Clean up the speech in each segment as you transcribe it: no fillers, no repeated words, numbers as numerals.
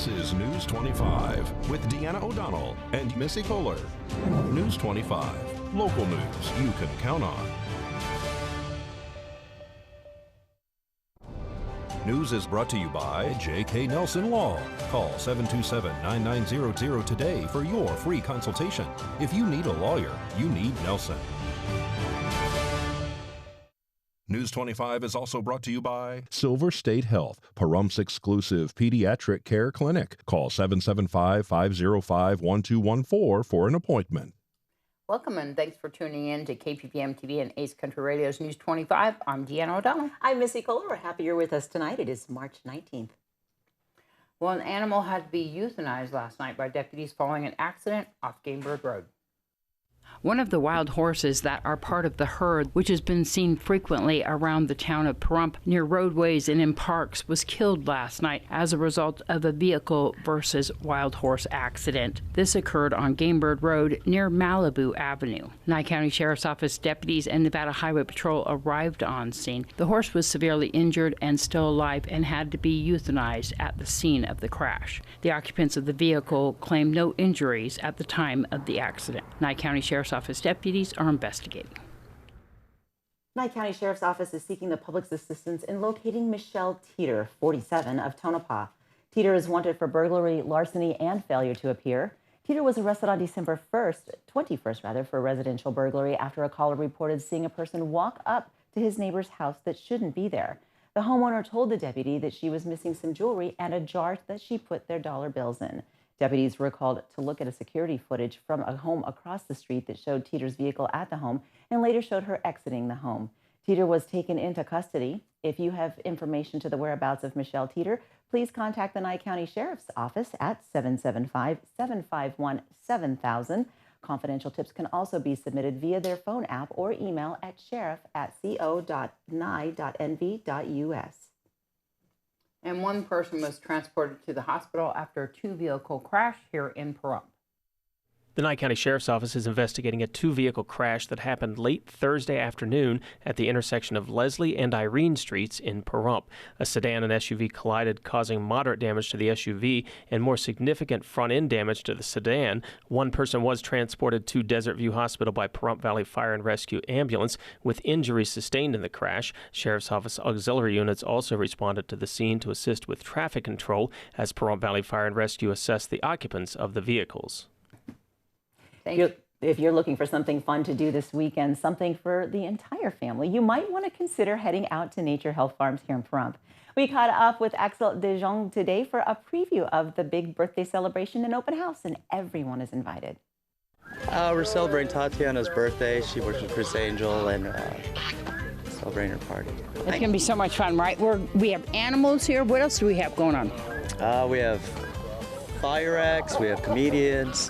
This is News 25 with Deanna O'Donnell and Missy Kohler. News 25, local news you can count on. News is brought to you by J.K. Nelson Law. Call 727-9900 today for your free consultation. If you need a lawyer, you need Nelson. News 25 is also brought to you by Silver State Health, Pahrumps exclusive pediatric care clinic. Call 775-505-1214 for an appointment. Welcome and thanks for tuning in to KPVM TV and Ace Country Radio's News 25. I'm Deanna O'Donnell. I'm Missy Kohler. We're happy you're with us tonight. It is March 19th. Well, an animal had to be euthanized last night by deputies following an accident off Gamebird Road. One of the wild horses that are part of the herd, which has been seen frequently around the town of Pahrump near roadways and in parks, was killed last night as a result of a vehicle versus wild horse accident. This occurred on Gamebird Road near Malibu Avenue. Nye County Sheriff's Office deputies and Nevada Highway Patrol arrived on scene. The horse was severely injured and still alive and had to be euthanized at the scene of the crash. The occupants of the vehicle claimed no injuries at the time of the accident. Nye County Sheriff's Office deputies are investigating. Nye County Sheriff's Office is seeking the public's assistance in locating Michelle Teeter, 47, of Tonopah. Teeter is wanted for burglary, larceny, and failure to appear. Teeter was arrested on December 21st, for residential burglary after a caller reported seeing a person walk up to his neighbor's house that shouldn't be there. The homeowner told the deputy that she was missing some jewelry and a jar that she put their dollar bills in. Deputies were called to look at a security footage from a home across the street that showed Teeter's vehicle at the home and later showed her exiting the home. Teeter was taken into custody. If you have information to the whereabouts of Michelle Teeter, please contact the Nye County Sheriff's Office at 775-751-7000. Confidential tips can also be submitted via their phone app or email at sheriff@co.nye.nv.us. And one person was transported to the hospital after a two-vehicle crash here in Pahrump. The Nye County Sheriff's Office is investigating a two-vehicle crash that happened late Thursday afternoon at the intersection of Leslie and Irene Streets in Pahrump. A sedan and SUV collided, causing moderate damage to the SUV and more significant front-end damage to the sedan. One person was transported to Desert View Hospital by Pahrump Valley Fire and Rescue Ambulance with injuries sustained in the crash. Sheriff's Office auxiliary units also responded to the scene to assist with traffic control as Pahrump Valley Fire and Rescue assessed the occupants of the vehicles. If you're looking for something fun to do this weekend, something for the entire family, you might want to consider heading out to Nature Health Farms here in Pahrump. We caught up with Axel De Jong today for a preview of the big birthday celebration and open house, and everyone is invited. We're celebrating Tatiana's birthday. She works with Chris Angel and celebrating her party. It's going to be so much fun, right? We have animals here. What else do we have going on? We have fire acts, we have comedians,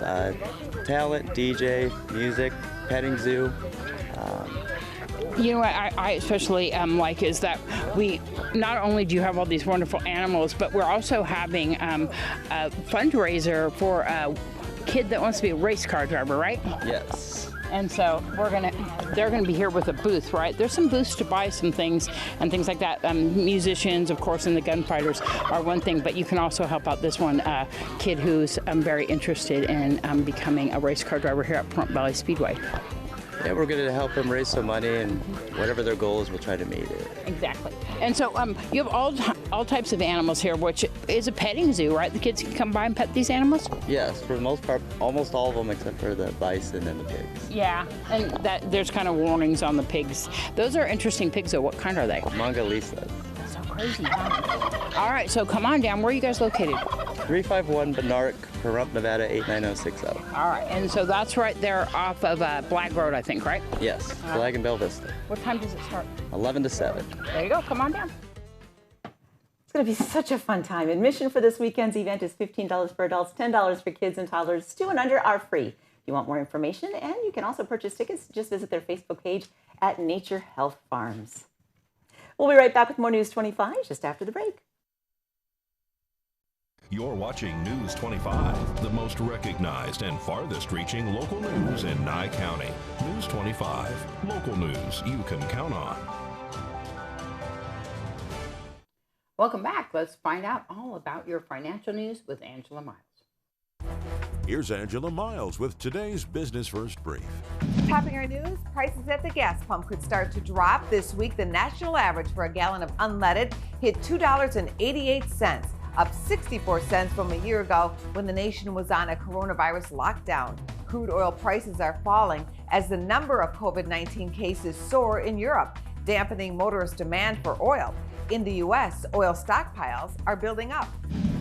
talent, DJ, music, petting zoo. You know what I especially like is that we not only do you have all these wonderful animals, but we're also having a fundraiser for a kid that wants to be a race car driver, right? Yes. And so they're gonna be here with a booth, right? There's some booths to buy some things and things like that. Musicians, of course, and the gunfighters are one thing, but you can also help out this one kid who's very interested in becoming a race car driver here at Pahrump Valley Speedway. Yeah, we're going to help them raise some money, and whatever their goal is, we'll try to meet it. Exactly. And so you have all types of animals here, which is a petting zoo, right? The kids can come by and pet these animals? Yes, for the most part, almost all of them except for the bison and the pigs. Yeah, and there's kind of warnings on the pigs. Those are interesting pigs, though. What kind are they? Mongolitas. That's so crazy, huh? All right, so come on down. Where are you guys located? 351 Benark, Pahrump, Nevada 89060. All right, and so that's right there off of Black Road, I think, right? Yes, Flag and Bell Vista. What time does it start? 11 to 7. There you go. Come on down. It's going to be such a fun time. Admission for this weekend's event is $15 for adults, $10 for kids and toddlers. 2 and under are free. If you want more information, and you can also purchase tickets, just visit their Facebook page at Nature Health Farms. We'll be right back with more News 25 just after the break. You're watching News 25, the most recognized and farthest reaching local news in Nye County. News 25, local news you can count on. Welcome back. Let's find out all about your financial news with Angela Miles. Here's Angela Miles with today's Business First Brief. Topping our news, prices at the gas pump could start to drop this week. The national average for a gallon of unleaded hit $2.88, up 64 cents from a year ago when the nation was on a coronavirus lockdown. Crude oil prices are falling as the number of COVID-19 cases soar in Europe, dampening motorist demand for oil. In the U.S., oil stockpiles are building up.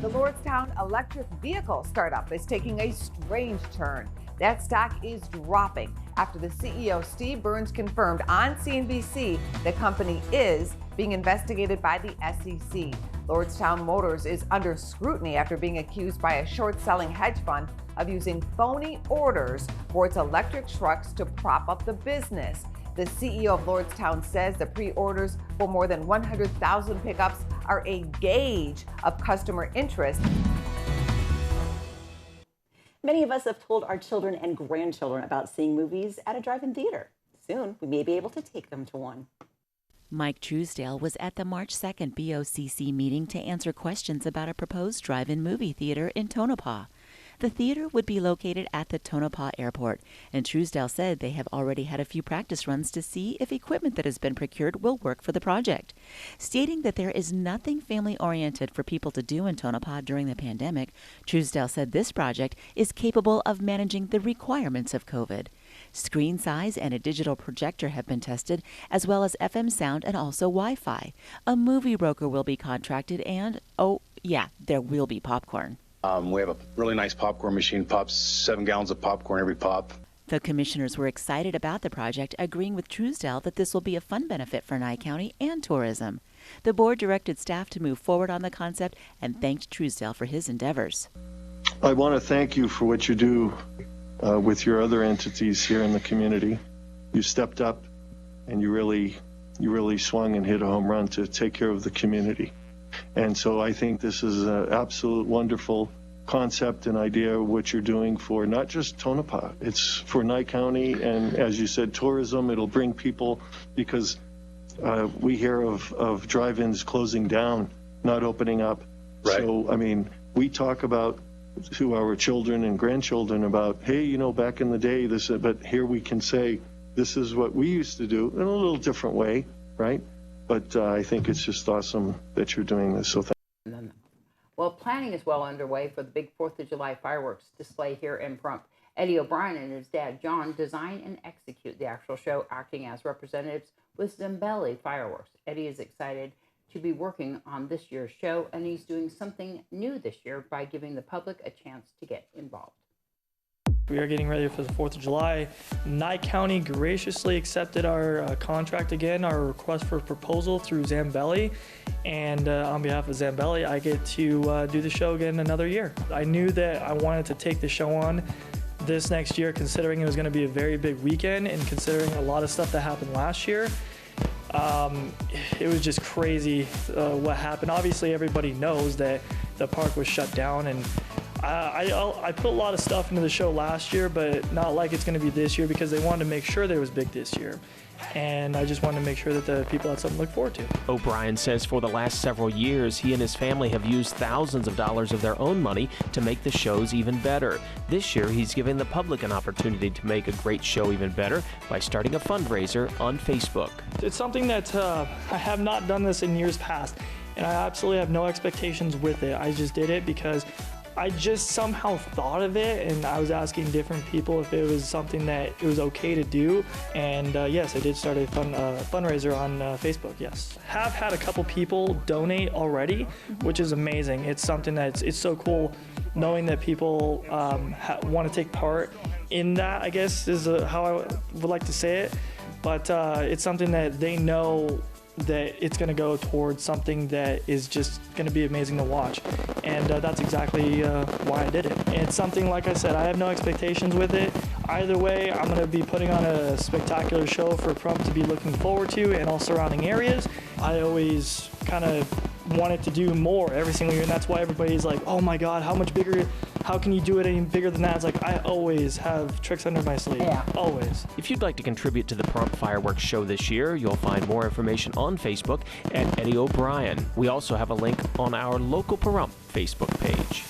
The Lordstown electric vehicle startup is taking a strange turn. That stock is dropping after the CEO, Steve Burns, confirmed on CNBC the company is being investigated by the SEC. Lordstown Motors is under scrutiny after being accused by a short-selling hedge fund of using phony orders for its electric trucks to prop up the business. The CEO of Lordstown says the pre-orders for more than 100,000 pickups are a gauge of customer interest. Many of us have told our children and grandchildren about seeing movies at a drive-in theater. Soon, we may be able to take them to one. Mike Truesdale was at the March 2nd BOCC meeting to answer questions about a proposed drive-in movie theater in Tonopah. The theater would be located at the Tonopah Airport, and Truesdale said they have already had a few practice runs to see if equipment that has been procured will work for the project. Stating that there is nothing family-oriented for people to do in Tonopah during the pandemic, Truesdale said this project is capable of managing the requirements of COVID. Screen size and a digital projector have been tested, as well as FM sound and also Wi-Fi. A movie broker will be contracted and, oh yeah, there will be popcorn. We have a really nice popcorn machine, pops 7 gallons of popcorn every pop. The commissioners were excited about the project, agreeing with Truesdale that this will be a fun benefit for Nye County and tourism. The board directed staff to move forward on the concept and thanked Truesdale for his endeavors. I want to thank you for what you do with your other entities here in the community. You stepped up and you really swung and hit a home run to take care of the community. And so I think this is an absolute wonderful concept and idea of what you're doing for not just Tonopah, it's for Nye County, and as you said, tourism. It'll bring people, because we hear of drive-ins closing down, not opening up. Right. So, I mean, we talk about to our children and grandchildren about, hey, you know, back in the day, this, but here we can say, this is what we used to do in a little different way, right? But I think it's just awesome that you're doing this. So Well, planning is well underway for the big 4th of July fireworks display here in Pahrump. Eddie O'Brien and his dad, John, design and execute the actual show, acting as representatives with Zambelli Fireworks. Eddie is excited to be working on this year's show, and he's doing something new this year by giving the public a chance to get involved. We are getting ready for the 4th of July. Nye County graciously accepted our contract again, our request for proposal through Zambelli. And on behalf of Zambelli, I get to do the show again another year. I knew that I wanted to take the show on this next year, considering it was going to be a very big weekend and considering a lot of stuff that happened last year. It was just crazy what happened. Obviously, everybody knows that the park was shut down, and I put a lot of stuff into the show last year, but not like it's going to be this year, because they wanted to make sure that it was big this year. And I just wanted to make sure that the people had something to look forward to. O'Brien says for the last several years, he and his family have used thousands of dollars of their own money to make the shows even better. This year, he's giving the public an opportunity to make a great show even better by starting a fundraiser on Facebook. It's something that I have not done this in years past, and I absolutely have no expectations with it. I just did it because I just somehow thought of it, and I was asking different people if it was something that it was okay to do. And yes, I did start a fundraiser on Facebook, yes. Have had a couple people donate already, which is amazing. It's something it's so cool knowing that people want to take part in that, I guess is how I would like to say it. But it's something that they know that it's going to go towards something that is just going to be amazing to watch. And that's exactly why I did it. And it's something, like I said, I have no expectations with it. Either way, I'm going to be putting on a spectacular show for Pahrump to be looking forward to, and all surrounding areas. I always kind of wanted to do more every single year, and that's why everybody's like, oh my God, how much bigger how can you do it any bigger than that? It's like, I always have tricks under my sleeve. Yeah. Always. If you'd like to contribute to the Pahrump Fireworks Show this year, you'll find more information on Facebook at Eddie O'Brien. We also have a link on our local Pahrump Facebook page.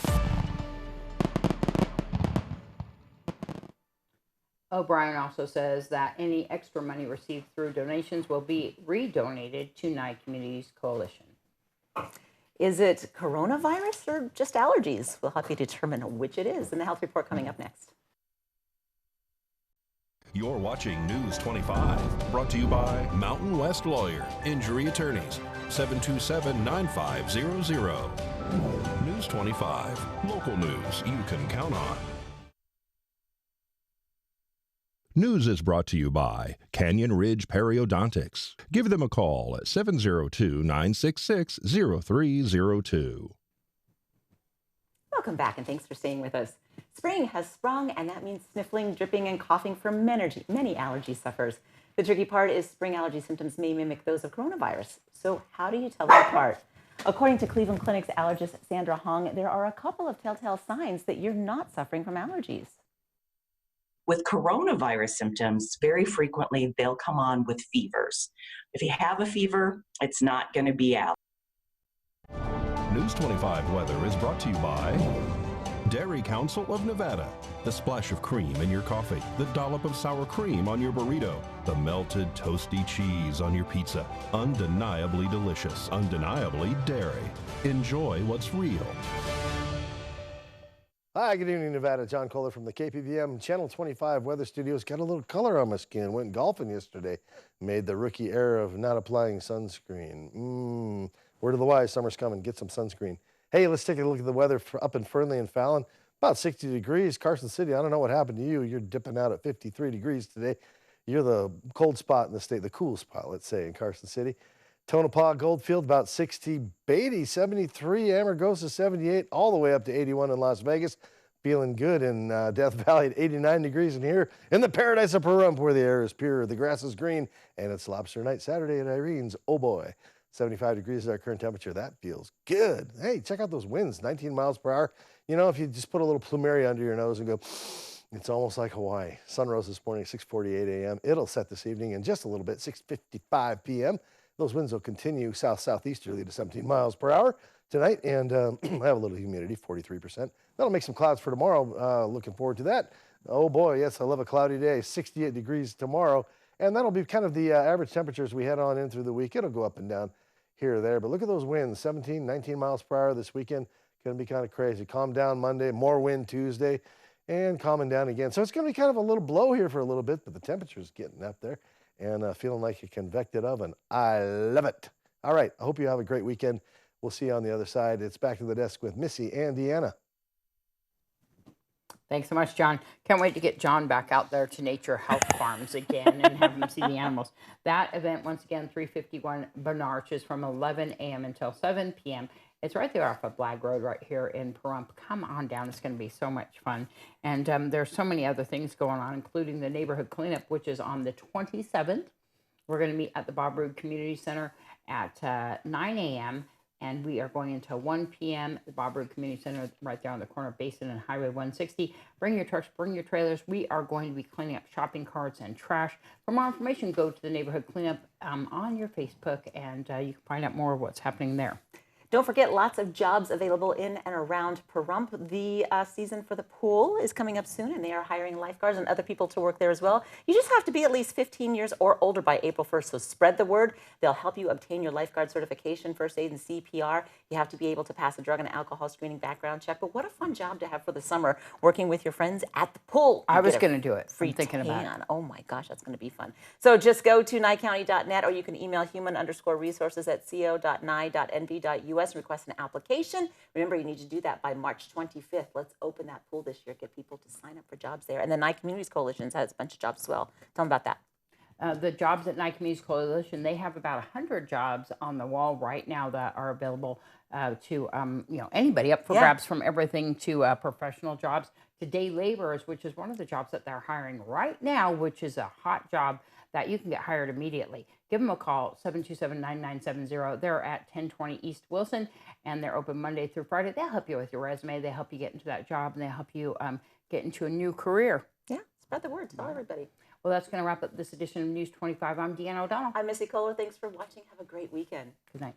O'Brien also says that any extra money received through donations will be redonated to Nye Communities Coalition. Is it coronavirus or just allergies? We'll help you determine which it is in the health report coming up next. You're watching News 25, brought to you by Mountain West Lawyer, Injury Attorneys, 727-9500. News 25, local news you can count on. News is brought to you by Canyon Ridge Periodontics. Give them a call at 702-966-0302. Welcome back, and thanks for staying with us. Spring has sprung, and that means sniffling, dripping, and coughing for many allergy sufferers. The tricky part is spring allergy symptoms may mimic those of coronavirus. So how do you tell them apart? According to Cleveland Clinic's allergist Sandra Hong, there are a couple of telltale signs that you're not suffering from allergies. With coronavirus symptoms, very frequently they'll come on with fevers. If you have a fever, it's not going to be out. News 25 weather is brought to you by Dairy Council of Nevada. The splash of cream in your coffee, the dollop of sour cream on your burrito, the melted toasty cheese on your pizza. Undeniably delicious, undeniably dairy. Enjoy what's real. Hi, good evening, Nevada. John Kohler from the KPVM Channel 25 Weather Studios. Got a little color on my skin. Went golfing yesterday. Made the rookie error of not applying sunscreen. Word of the wise, summer's coming. Get some sunscreen. Hey, let's take a look at the weather up in Fernley and Fallon. About 60 degrees. Carson City, I don't know what happened to you. You're dipping out at 53 degrees today. You're the cold spot in the state, the cool spot, let's say, in Carson City. Tonopah, Goldfield, about 60. Beatty, 73. Amargosa, 78. All the way up to 81 in Las Vegas. Feeling good in Death Valley at 89 degrees. And here in the paradise of Pahrump, where the air is pure, the grass is green, and it's lobster night Saturday at Irene's. Oh boy, 75 degrees is our current temperature. That feels good. Hey, check out those winds, 19 miles per hour. You know, if you just put a little plumeria under your nose and go, it's almost like Hawaii. Sun rose this morning, 6:48 a.m. It'll set this evening in just a little bit, 6:55 p.m. Those winds will continue south-southeasterly to 17 miles per hour tonight, and I have a little humidity, 43%. That'll make some clouds for tomorrow. Looking forward to that. Oh boy, yes, I love a cloudy day. 68 degrees tomorrow, and that'll be kind of the average temperatures we head on in through the week. It'll go up and down here or there, but look at those winds, 17, 19 miles per hour this weekend. Going to be kind of crazy. Calm down Monday, more wind Tuesday, and calming down again. So it's going to be kind of a little blow here for a little bit, but the temperature's getting up there and feeling like a convected oven. I love it. All right, I hope you have a great weekend. We'll see you on the other side. It's back to the desk with Missy and Deanna. Thanks so much, John. Can't wait to get John back out there to Nature Health Farms again and have him see the animals. That event, once again, 351 Bernarch, is from 11 a.m. until 7 p.m. It's right there off of Blag Road right here in Pahrump. Come on down. It's going to be so much fun. And there's so many other things going on, including the neighborhood cleanup, which is on the 27th. We're going to meet at the Bob Roode Community Center at 9 a.m., and we are going until 1 p.m. The Bob Roode Community Center right there on the corner of Basin and Highway 160. Bring your trucks, bring your trailers. We are going to be cleaning up shopping carts and trash. For more information, go to the neighborhood cleanup on your Facebook, and you can find out more of what's happening there. Don't forget, lots of jobs available in and around Pahrump. The season for the pool is coming up soon, and they are hiring lifeguards and other people to work there as well. You just have to be at least 15 years or older by April 1st, so spread the word. They'll help you obtain your lifeguard certification, first aid and CPR. You have to be able to pass a drug and alcohol screening background check. But what a fun job to have for the summer, working with your friends at the pool. I was going to do it. Free I'm thinking tan. about it. Oh my gosh, that's going to be fun. So just go to nyecounty.net, or you can email human_resources@co.nye.nv.us and request an application. Remember, you need to do that by March 25th. Let's open that pool this year, get people to sign up for jobs there. And the Nye Communities Coalition has a bunch of jobs as well. Tell them about that. The jobs at Nye Communities Coalition, they have about 100 jobs on the wall right now that are available to anybody up for grabs, from everything to professional jobs to day laborers, which is one of the jobs that they're hiring right now, which is a hot job. that you can get hired immediately. Give them a call, 727-9970. They're at 1020 East Wilson, and they're open Monday through Friday. They'll help you with your resume. They help you get into that job, and they help you get into a new career. Yeah, spread the word. Tell everybody. Well, that's going to wrap up this edition of News 25. I'm Deanna O'Donnell. I'm Missy Kohler. Thanks for watching. Have a great weekend. Good night.